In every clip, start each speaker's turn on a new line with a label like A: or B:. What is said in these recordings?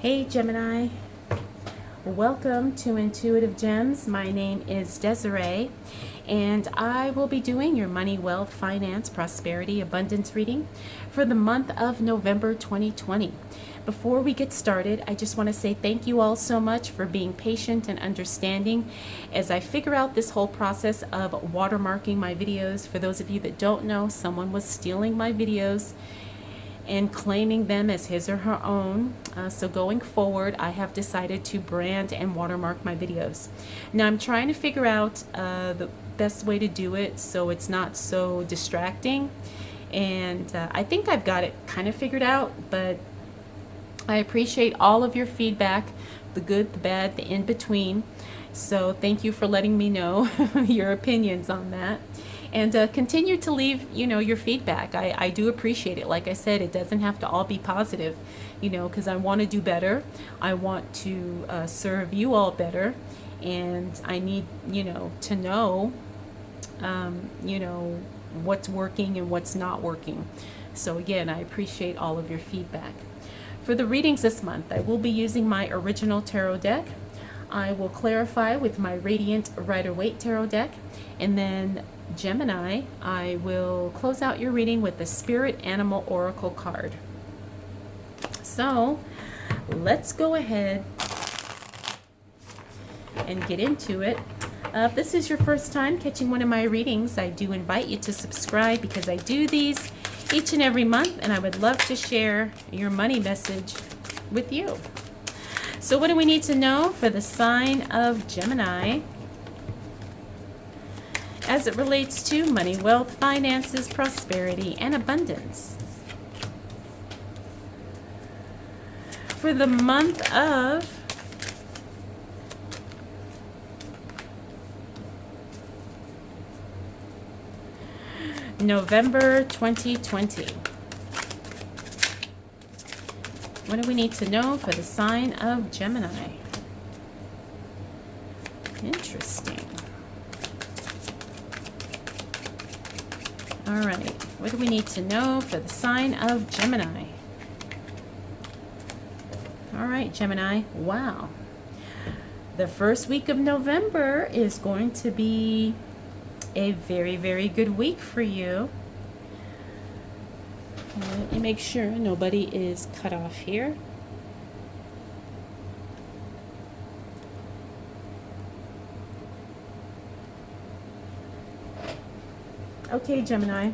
A: Hey Gemini, welcome to Intuitive Gems. My name is Desiree and I will be doing your money, wealth, finance, prosperity, abundance reading for the month of November 2020. Before we get started, I just want to say thank you all so much for being patient and understanding as I figure out this whole process of watermarking my videos. For those of you that don't know, someone was stealing my videos and claiming them as his or her own. So going forward, I have decided to brand and watermark my videos. Now I'm trying to figure out the best way to do it so it's not so distracting. And I think I've got it kind of figured out, but I appreciate all of your feedback, the good, the bad, the in-between. So thank you for letting me know your opinions on that. And continue to leave, your feedback. I do appreciate it. Like I said, it doesn't have to all be positive, because I want to do better. I want to serve you all better. And I need, to know, what's working and what's not working. So again, I appreciate all of your feedback. For the readings this month, I will be using my original tarot deck. I will clarify with my Radiant Rider-Waite tarot deck. And then Gemini, I will close out your reading with the Spirit Animal Oracle card. So let's go ahead and get into it. If this is your first time catching one of my readings, I do invite you to subscribe because I do these each and every month and I would love to share your money message with you. So what do we need to know for the sign of Gemini as it relates to money, wealth, finances, prosperity, and abundance? For the month of November 2020. What do we need to know for the sign of Gemini? Interesting. All right, what do we need to know for the sign of Gemini? All right, Gemini, wow. The first week of November is going to be a very, very good week for you. Let me make sure nobody is cut off here. Okay, Gemini.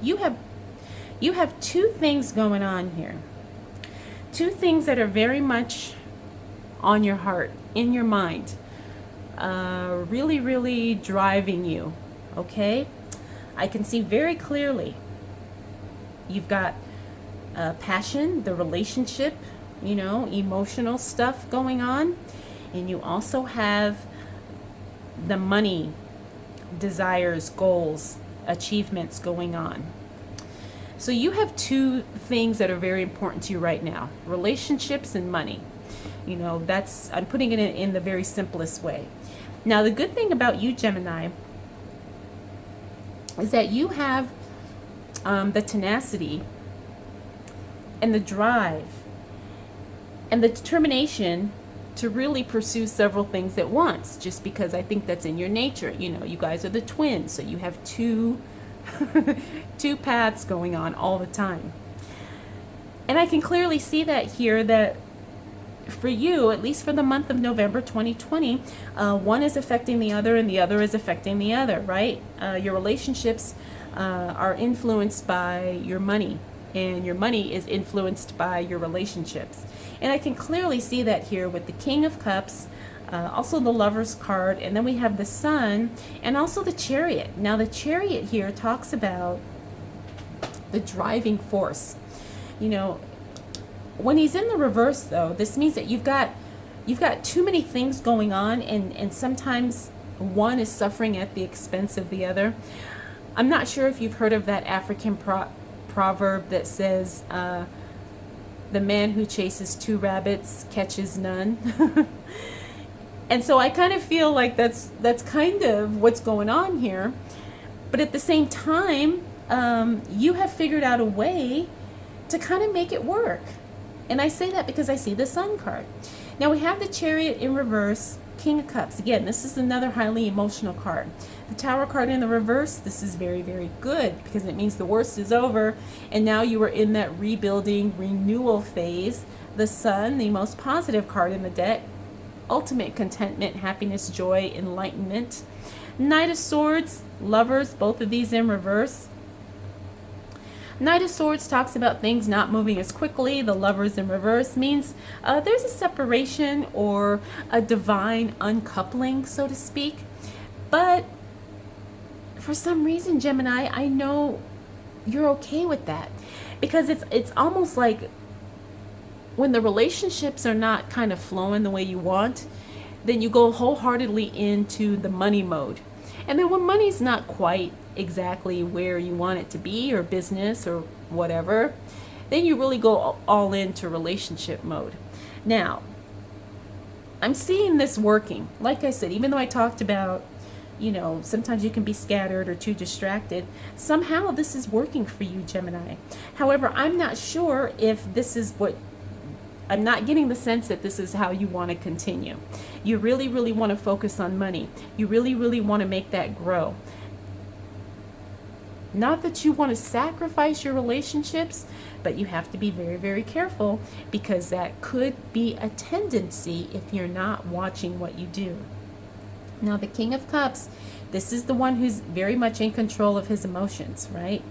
A: You have two things going on here. Two things that are very much on your heart, in your mind. Really, really driving you, okay? I can see very clearly. You've got passion, the relationship, emotional stuff going on. And you also have the money, desires, goals, achievements going on. So you have two things that are very important to you right now, relationships and money. I'm putting it in the very simplest way. Now, the good thing about you, Gemini, is that you have the tenacity and the drive and the determination to really pursue several things at once, just because I think that's in your nature. You guys are the twins, so you have two paths going on all the time. And I can clearly see that here, that for you, at least for the month of November 2020, one is affecting the other and the other is affecting the other, right? Your relationships are influenced by your money, and your money is influenced by your relationships. And I can clearly see that here with the King of Cups, also the Lover's card, and then we have the Sun, and also the Chariot. Now the Chariot here talks about the driving force. When he's in the reverse, though, this means that you've got too many things going on, and sometimes one is suffering at the expense of the other. I'm not sure if you've heard of that African proverb that says, the man who chases two rabbits catches none. And so I kind of feel like that's kind of what's going on here. But at the same time, you have figured out a way to kind of make it work. And I say that because I see the Sun card. Now we have the Chariot in reverse, King of Cups. Again, this is another highly emotional card. The Tower card in the reverse, this is very, very good because it means the worst is over and now you are in that rebuilding, renewal phase. The Sun, the most positive card in the deck, ultimate contentment, happiness, joy, enlightenment. Knight of Swords, Lovers, both of these in reverse. Knight of Swords talks about things not moving as quickly. The Lovers in reverse means there's a separation or a divine uncoupling, so to speak. But for some reason, Gemini, I know you're okay with that because it's almost like when the relationships are not kind of flowing the way you want, then you go wholeheartedly into the money mode. And then when money's not quite exactly where you want it to be, or business or whatever, then you really go all into relationship mode. Now, I'm seeing this working. Like I said, even though I talked about, sometimes you can be scattered or too distracted, somehow this is working for you, Gemini. However, I'm not sure if this is I'm not getting the sense that this is how you want to continue. You really, really want to focus on money. You really, really want to make that grow. Not that you want to sacrifice your relationships, but you have to be very, very careful because that could be a tendency if you're not watching what you do. Now, the King of Cups, this is the one who's very much in control of his emotions, right?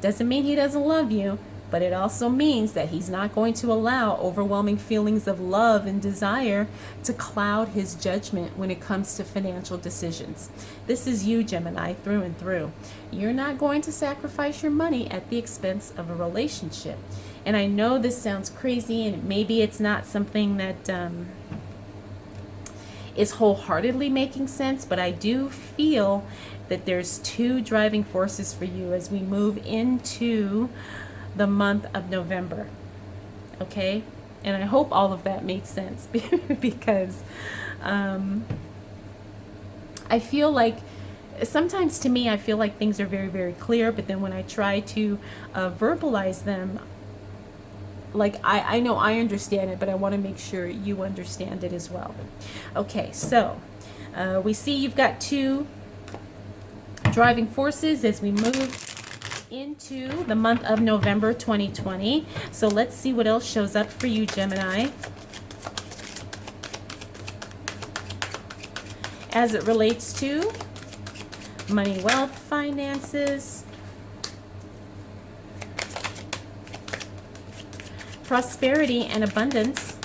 A: Doesn't mean he doesn't love you, but it also means that he's not going to allow overwhelming feelings of love and desire to cloud his judgment when it comes to financial decisions. This is you, Gemini, through and through. You're not going to sacrifice your money at the expense of a relationship. And I know this sounds crazy, and maybe it's not something that is wholeheartedly making sense, but I do feel that there's two driving forces for you as we move into the month of November. Okay? And I hope all of that made sense because I feel like sometimes to me I feel like things are very, very clear, but then when I try to verbalize them, like I know I understand it, but I want to make sure you understand it as well. Okay, so we see you've got two driving forces as we move into the month of November 2020. So let's see what else shows up for you, Gemini, as it relates to money, wealth, finances, prosperity, and abundance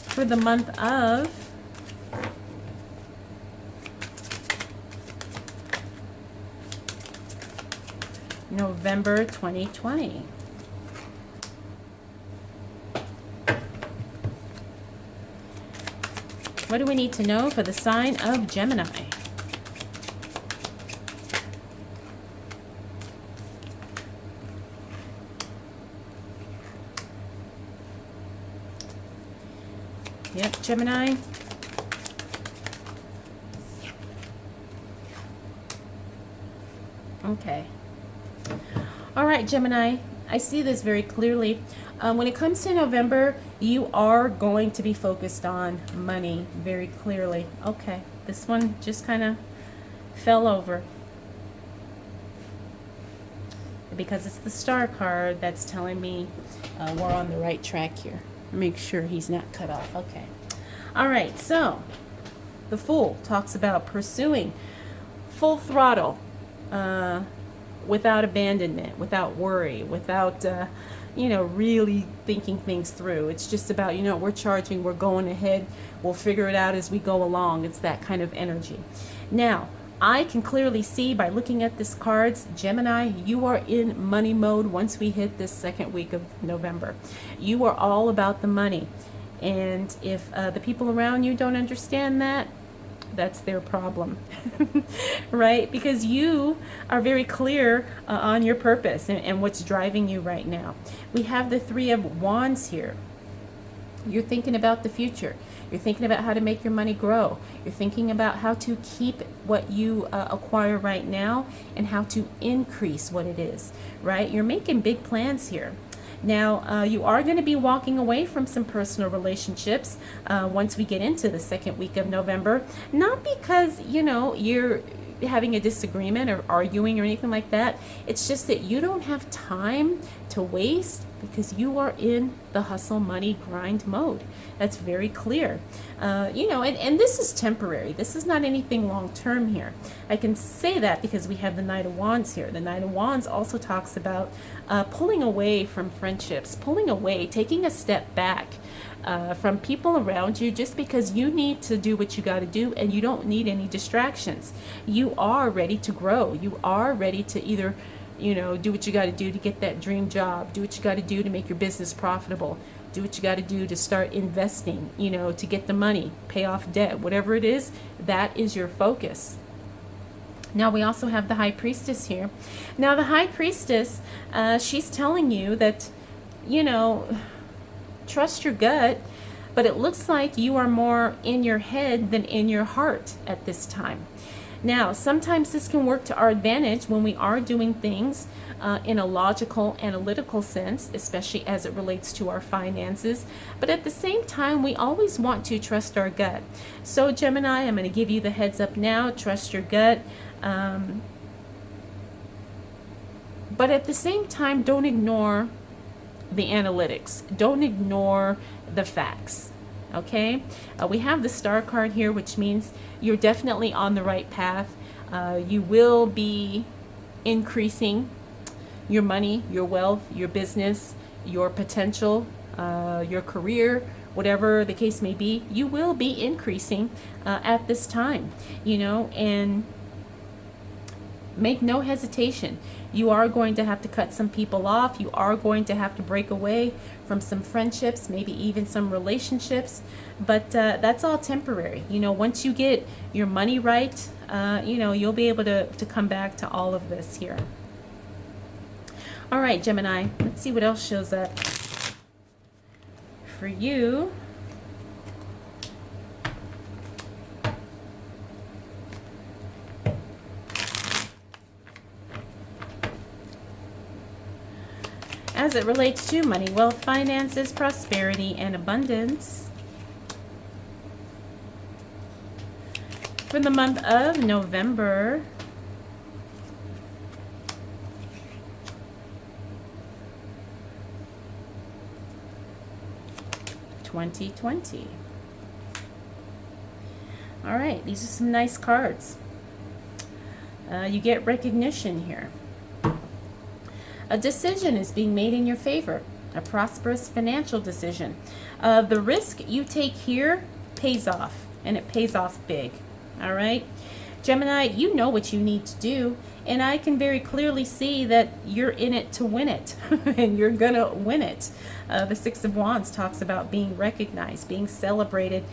A: for the month of November 2020. What do we need to know for the sign of Gemini? Yep, Gemini. Okay. All right, Gemini, I see this very clearly. When it comes to November, you are going to be focused on money very clearly. Okay, this one just kind of fell over because it's the Star card that's telling me we're on the right track here. Make sure he's not cut off. Okay. All right, so the Fool talks about pursuing full throttle, without abandonment, without worry, without, really thinking things through. It's just about, we're charging, we're going ahead, we'll figure it out as we go along. It's that kind of energy. Now, I can clearly see by looking at this cards, Gemini, you are in money mode once we hit this second week of November. You are all about the money. And if the people around you don't understand that, that's their problem, right? Because you are very clear on your purpose and what's driving you right now. We have the Three of Wands here. You're thinking about the future. You're thinking about how to make your money grow. You're thinking about how to keep what you acquire right now and how to increase what it is, right? You're making big plans here. Now, you are going to be walking away from some personal relationships once we get into the second week of November. Not because, you're having a disagreement or arguing or anything like that. It's just that you don't have time to waste because you are in the hustle, money, grind mode. That's very clear. And this is temporary. This is not anything long term here. I can say that because we have the Knight of Wands here. The Knight of Wands also talks about pulling away from friendships, pulling away, taking a step back from people around you just because you need to do what you got to do and you don't need any distractions. You are ready to grow. You are ready to either do what you got to do to get that dream job, do what you got to do to make your business profitable, do what you got to do to start investing, to get the money, pay off debt, whatever it is, that is your focus. Now we also have the High Priestess here. Now the High Priestess, she's telling you that, trust your gut, but it looks like you are more in your head than in your heart at this time. Now, sometimes this can work to our advantage when we are doing things in a logical, analytical sense, especially as it relates to our finances. But at the same time, we always want to trust our gut. So, Gemini, I'm going to give you the heads up now. Trust your gut. But at the same time, don't ignore the analytics. Don't ignore the facts. Okay, we have the Star card here, which means you're definitely on the right path. You will be increasing your money, your wealth, your business, your potential, your career, whatever the case may be. You will be increasing at this time, and make no hesitation. You are going to have to cut some people off. You are going to have to break away from some friendships, maybe even some relationships. But that's all temporary. Once you get your money right, you'll be able to come back to all of this here. All right, Gemini, let's see what else shows up for you. As it relates to money, wealth, finances, prosperity, and abundance for the month of November. (2020). All right, these are some nice cards. You get recognition here. A decision is being made in your favor, a prosperous financial decision. The risk you take here pays off, and it pays off big. All right, Gemini, you know what you need to do, and I can very clearly see that you're in it to win it, and you're gonna win it. The Six of Wands talks about being recognized, being celebrated,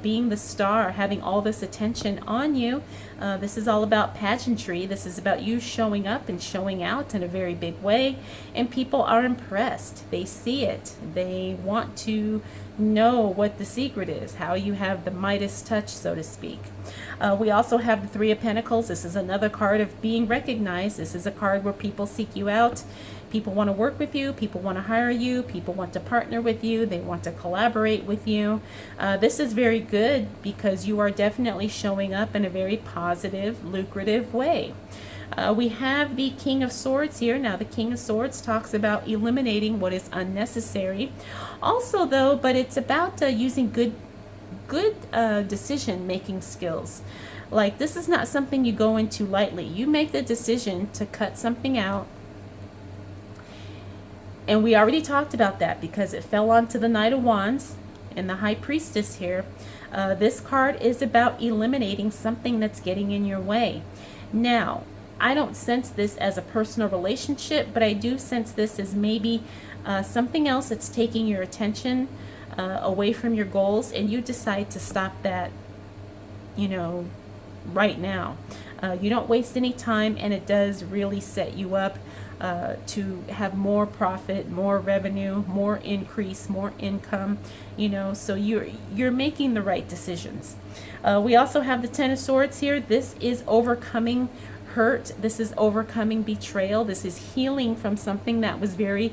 A: being the star, having all this attention on you. This is all about pageantry. This is about you showing up and showing out in a very big way, and people are impressed. They see it. They want to know what the secret is, how you have the Midas touch, so to speak. We also have the Three of Pentacles. This is another card of being recognized. This is a card where people seek you out. People want to work with you. People want to hire you. People want to partner with you. They want to collaborate with you. This is very good because you are definitely showing up in a very positive, lucrative way. We have the King of Swords here. Now, the King of Swords talks about eliminating what is unnecessary. Also, though, but it's about using good decision-making skills. Like, this is not something you go into lightly. You make the decision to cut something out. And we already talked about that because it fell onto the Knight of Wands and the High Priestess here. This card is about eliminating something that's getting in your way. Now, I don't sense this as a personal relationship, but I do sense this as maybe something else that's taking your attention away from your goals, and you decide to stop that, right now. You don't waste any time, and it does really set you up to have more profit, more revenue, more increase, more income, so you're making the right decisions. We also have the Ten of Swords here. This is overcoming hurt. This is overcoming betrayal. This is healing from something that was very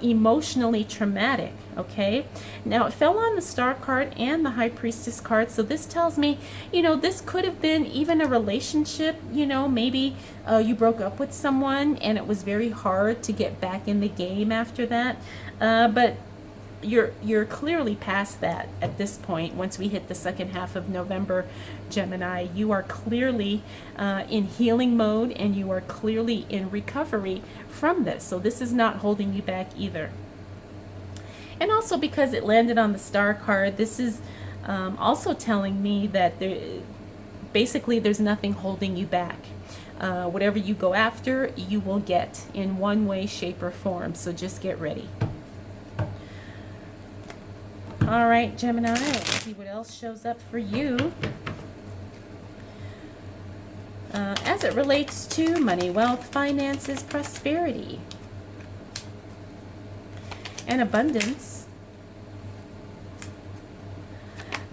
A: emotionally traumatic. Okay, now it fell on the Star card and the High Priestess card, so this tells me, this could have been even a relationship. Maybe you broke up with someone and it was very hard to get back in the game after that, but you're clearly past that at this point. Once we hit the second half of November, Gemini, you are clearly in healing mode, and you are clearly in recovery from this. So this is not holding you back either. And also, because it landed on the Star card, this is also telling me that basically there's nothing holding you back. Whatever you go after, you will get in one way, shape, or form. So just get ready. All right, Gemini, let's see what else shows up for you. As it relates to money, wealth, finances, prosperity, and abundance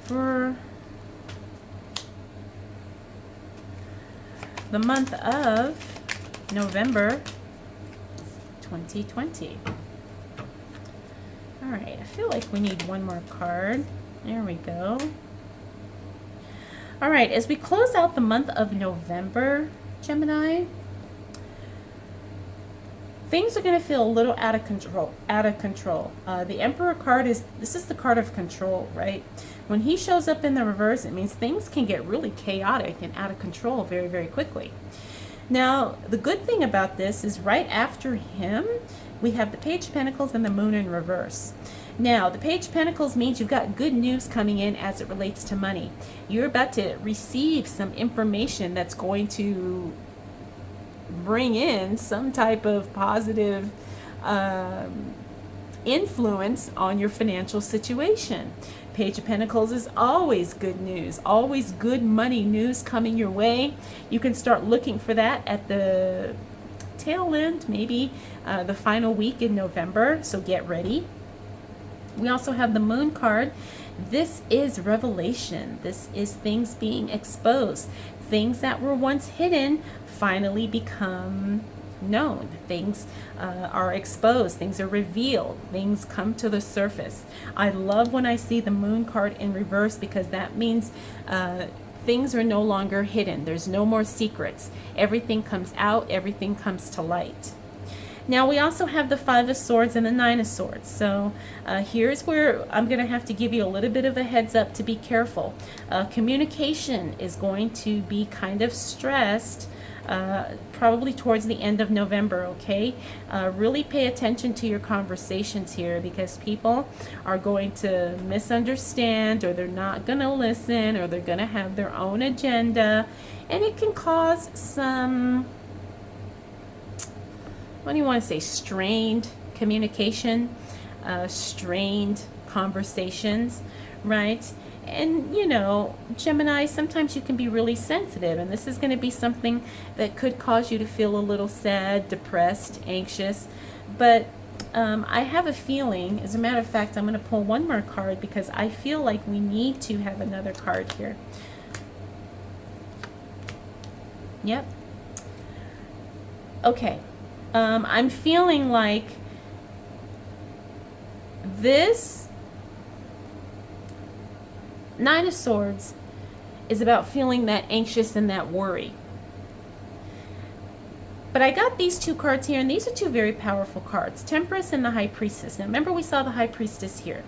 A: for the month of November 2020. All right, I feel like we need one more card. There we go. All right, as we close out the month of November, Gemini, things are going to feel a little out of control. The Emperor card this is the card of control, right? When he shows up in the reverse, it means things can get really chaotic and out of control very, very quickly. Now, the good thing about this is right after him, we have the Page of Pentacles and the Moon in reverse. Now, the Page of Pentacles means you've got good news coming in as it relates to money. You're about to receive some information that's going to bring in some type of positive influence on your financial situation. Page of Pentacles is always good news, always good money news coming your way. You can start looking for that at the tail end, maybe the final week in November, so get ready. We also have the Moon card. This is revelation. This is things being exposed. Things that were once hidden finally become known. Things are exposed. Things are revealed. Things come to the surface. I love when I see the Moon card in reverse, because that means things are no longer hidden. There's no more secrets. Everything comes out. Everything comes to light. Now, we also have the Five of Swords and the Nine of Swords. So here's where I'm going to have to give you a little bit of a heads up to be careful. Communication is going to be kind of stressed probably towards the end of November, okay? Really pay attention to your conversations here, because people are going to misunderstand, or they're not going to listen, or they're going to have their own agenda, and it can cause some, what do you want to say, strained communication, strained conversations, right? And, Gemini, sometimes you can be really sensitive, and this is going to be something that could cause you to feel a little sad, depressed, anxious. But I have a feeling, as a matter of fact, I'm going to pull one more card, because I feel like we need to have another card here. Yep. Okay. I'm feeling like this Nine of Swords is about feeling that anxious and that worry. But I got these two cards here, and these are two very powerful cards, Temperance and the High Priestess. Now, remember, we saw the High Priestess here.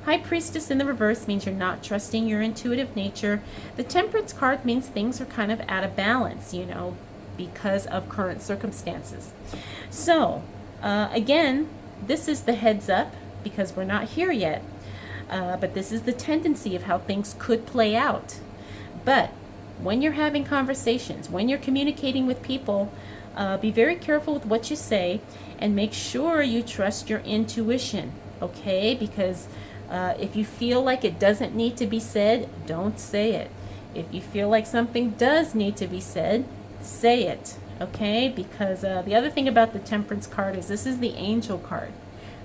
A: High Priestess in the reverse means you're not trusting your intuitive nature. The Temperance card means things are kind of out of balance, because of current circumstances. So, again, this is the heads up, because we're not here yet. But this is the tendency of how things could play out. But when you're having conversations, when you're communicating with people, be very careful with what you say, and make sure you trust your intuition, okay? Because if you feel like it doesn't need to be said, don't say it. If you feel like something does need to be said, say it, Okay, because the other thing about the Temperance card is this is the angel card,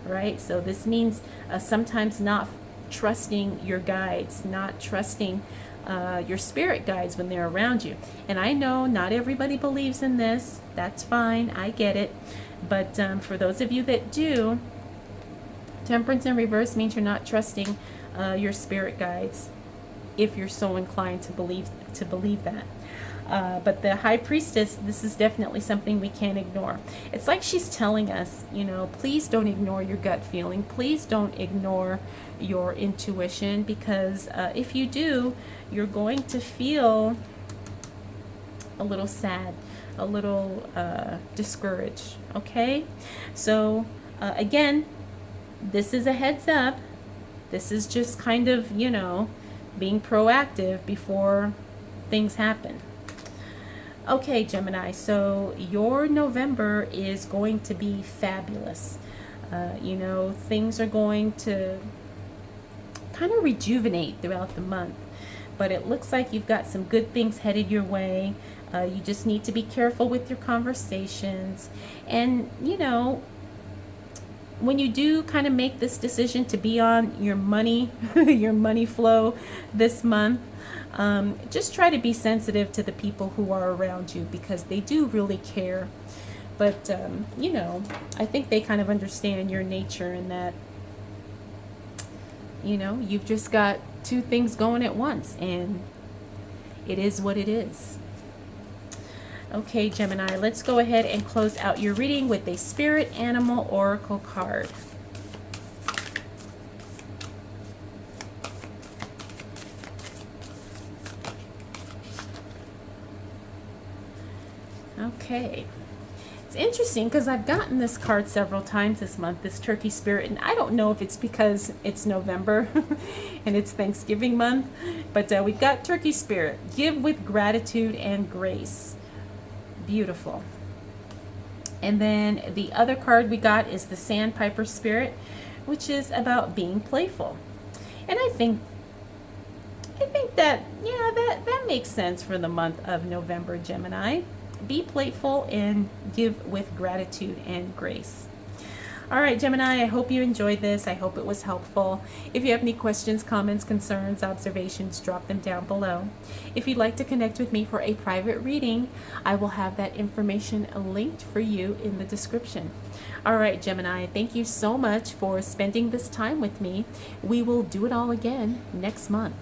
A: right? So this means sometimes not trusting your guides, not trusting your spirit guides when they're around you. And I know not everybody believes in this. That's fine. I get it. But for those of you that do, Temperance in reverse means you're not trusting your spirit guides, if you're so inclined to believe that. But the High Priestess, this is definitely something we can't ignore. It's like she's telling us, you know, please don't ignore your gut feeling. Please don't ignore your intuition, because if you do, you're going to feel a little sad, a little discouraged. Okay? So, again, this is a heads up. This is just kind of, you know, being proactive before things happen. Okay, Gemini, so your November is going to be fabulous. You know, things are going to kind of rejuvenate throughout the month, but it looks like you've got some good things headed your way. You just need to be careful with your conversations. And, you know, when you do kind of make this decision to be on your money, your money flow this month, just try to be sensitive to the people who are around you, because they do really care. But, you know, I think they kind of understand your nature, and that, you know, you've just got two things going at once, and it is what it is. Okay, Gemini, let's go ahead and close out your reading with a Spirit Animal Oracle card. Okay. It's interesting because I've gotten this card several times this month, this Turkey Spirit, and I don't know if it's because it's November and it's Thanksgiving month, but we've got Turkey Spirit. Give with gratitude and grace. Beautiful. And then the other card we got is the Sandpiper Spirit, which is about being playful. And I think that, yeah, that makes sense for the month of November, Gemini. Be playful and give with gratitude and grace. All right, Gemini, I hope you enjoyed this. I hope it was helpful. If you have any questions, comments, concerns, observations, drop them down below. If you'd like to connect with me for a private reading, I will have that information linked for you in the description. All right, Gemini, thank you so much for spending this time with me. We will do it all again next month.